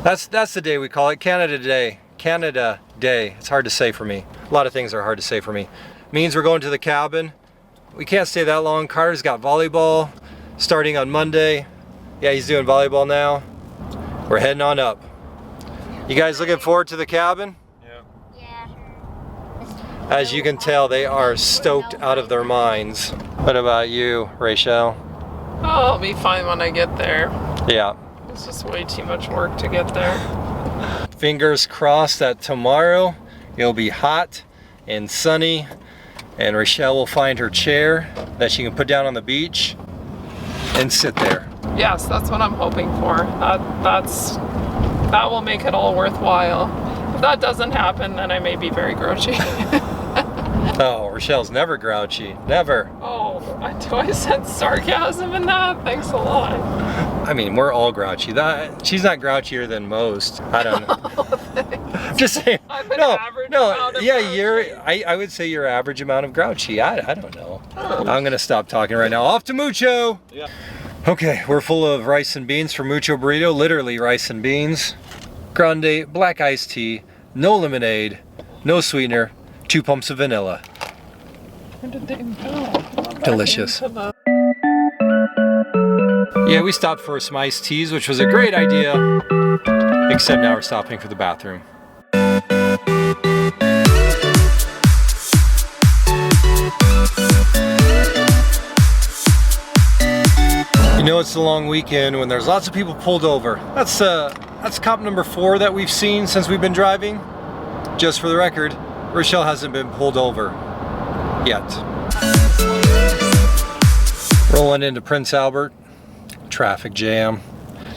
That's the day we call it, Canada Day. Canada Day. It's hard to say for me. A lot of things are hard to say for me. Means we're going to the cabin. We can't stay that long. Carter's got volleyball starting on Monday. Yeah, he's doing volleyball now. We're heading on up. You guys looking forward to the cabin? Yeah. As you can tell, they are stoked out of their minds. What about you, Rachel? Oh, I'll be fine when I get there. Yeah. It's just way too much work to get there. Fingers crossed that tomorrow it'll be hot and sunny and Rochelle will find her chair that she can put down on the beach and sit there. Yes, that's what I'm hoping for. That will make it all worthwhile. If that doesn't happen, then I may be very grouchy. Oh, Rochelle's never grouchy. Never. Oh, do I sense sarcasm in that? Thanks a lot. I mean, we're all grouchy. She's not grouchier than most. I don't know. Just saying. I'm an average amount of grouchy. I would say your average amount of grouchy. I don't know. I'm gonna stop talking right now. Off to Mucho. Yeah. Okay, we're full of rice and beans for Mucho Burrito. Literally rice and beans. Grande black iced tea. No lemonade. No sweetener. 2 pumps of vanilla. Where did they go? Delicious. Yeah, we stopped for some iced teas, which was a great idea. Except now we're stopping for the bathroom. You know it's a long weekend when there's lots of people pulled over. That's cop number 4 that we've seen since we've been driving. Just for the record, Rochelle hasn't been pulled over yet. Rolling into Prince Albert, traffic jam.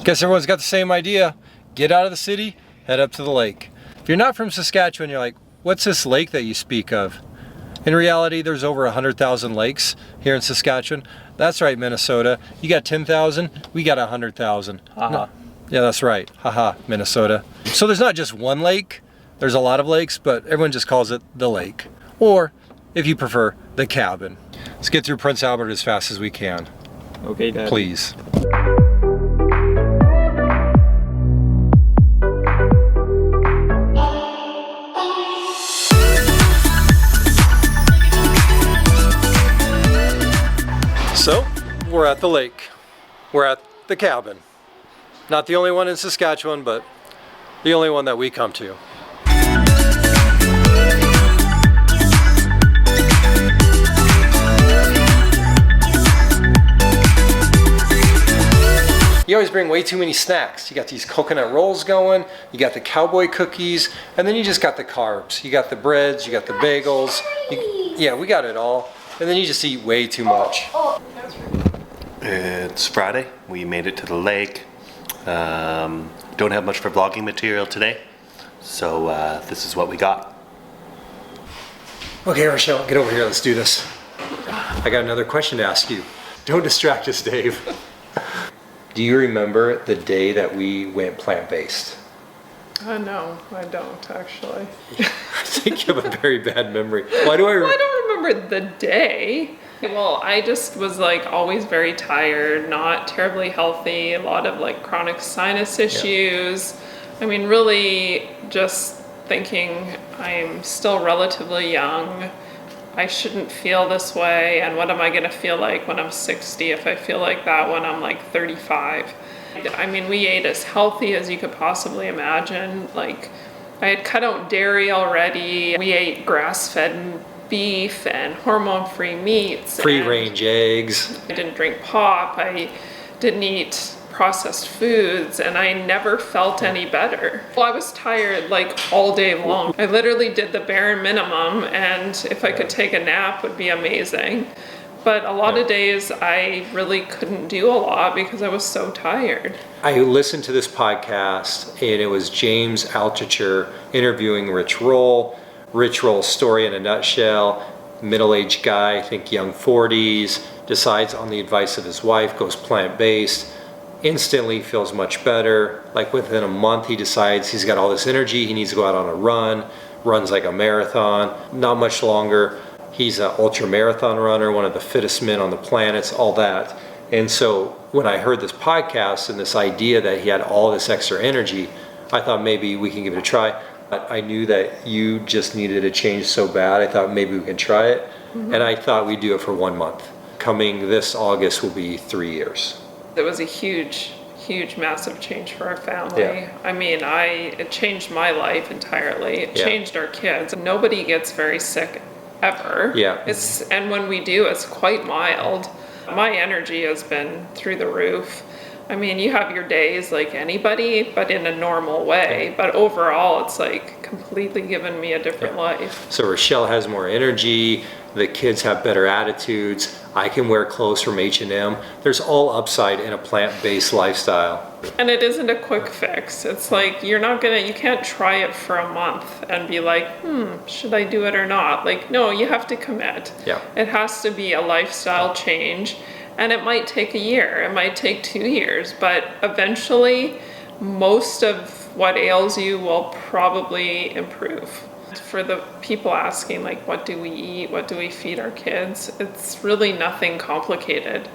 Guess everyone's got the same idea. Get out of the city, head up to the lake. If you're not from Saskatchewan, you're like, what's this lake that you speak of? In reality, there's over 100,000 lakes here in Saskatchewan. That's right, Minnesota. You got 10,000, we got 100,000. Haha. Yeah, that's right. Haha, Minnesota. So there's not just one lake. There's a lot of lakes, but everyone just calls it the lake. Or, if you prefer, the cabin. Let's get through Prince Albert as fast as we can. Okay, Dad. Please. So, we're at the lake. We're at the cabin. Not the only one in Saskatchewan, but the only one that we come to. You always bring way too many snacks. You got these coconut rolls going, you got the cowboy cookies, and then you just got the carbs. You got the breads, you got the bagels. Yeah, we got it all. And then you just eat way too much. It's Friday. We made it to the lake. Don't have much for vlogging material today, so this is what we got. Okay, Rochelle, get over here. Let's do this. I got another question to ask you. Don't distract us, Dave. Do you remember the day that we went plant-based? No, I don't actually. I think you have a very bad memory. Why do I? Well, I don't remember the day. Well, I just was like always very tired, not terribly healthy, a lot of like chronic sinus issues. I mean, really just thinking I'm still relatively young. I shouldn't feel this way, and what am I gonna feel like when I'm 60 if I feel like that when I'm like 35? I mean, we ate as healthy as you could possibly imagine. Like, I had cut out dairy already. We ate grass-fed beef and hormone-free meats. Free-range eggs. I didn't drink pop. I didn't eat processed foods, and I never felt any better. Well, I was tired like all day long. I literally did the bare minimum, and if I could take a nap would be amazing. But a lot of days I really couldn't do a lot because I was so tired. I listened to this podcast, and it was James Altucher interviewing Rich Roll. Rich Roll's story in a nutshell: middle-aged guy, I think young 40s, decides on the advice of his wife, goes plant-based, instantly feels much better. Like within a month he decides he's got all this energy, he needs to go out on a run, runs like a marathon. Not much longer, he's an ultra marathon runner, one of the fittest men on the planet, all that. And so when I heard this podcast and this idea that he had all this extra energy, I thought maybe we can give it a try. But I knew that you just needed a change so bad. I thought maybe we can try it. And I thought we'd do it for 1 month. Coming this August will be 3 years. It was a huge, massive change for our family. Yeah. I mean, it changed my life entirely. It Yeah. changed our kids. Nobody gets very sick ever. Yeah. And when we do, it's quite mild. My energy has been through the roof. I mean, you have your days like anybody, but in a normal way. But overall, it's like completely given me a different life. So Rochelle has more energy. The kids have better attitudes. I can wear clothes from H&M. There's all upside in a plant-based lifestyle. And it isn't a quick fix. It's like you can't try it for a month and be like, should I do it or not? Like, no, you have to commit. Yeah. It has to be a lifestyle change. And it might take a year, it might take 2 years, but eventually most of what ails you will probably improve. For the people asking, like, what do we eat? What do we feed our kids? It's really nothing complicated.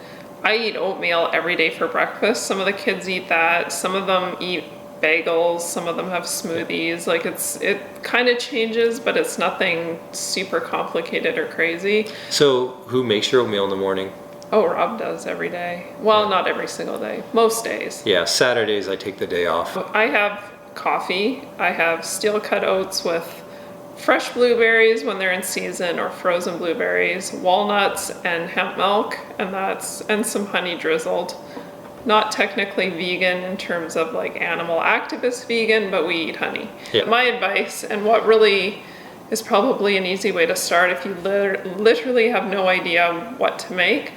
I eat oatmeal every day for breakfast. Some of the kids eat that. Some of them eat bagels. Some of them have smoothies. Like, it kind of changes, but it's nothing super complicated or crazy. So who makes your oatmeal in the morning? Oh, Rob does every day. Well, not every single day. Most days. Yeah, Saturdays I take the day off. I have coffee. I have steel cut oats with fresh blueberries when they're in season or frozen blueberries, walnuts and hemp milk, and some honey drizzled. Not technically vegan in terms of like animal activist vegan, but we eat honey. Yeah. My advice, and what really is probably an easy way to start if you literally have no idea what to make,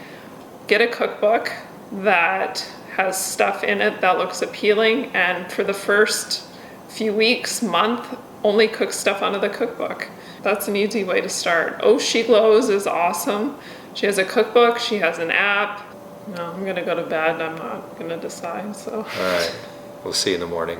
get a cookbook that has stuff in it that looks appealing, and for the first few weeks, month, only cook stuff out of the cookbook. That's an easy way to start. Oh, She Glows is awesome. She has a cookbook, she has an app. No, I'm gonna go to bed, I'm not gonna decide, so. All right, we'll see you in the morning.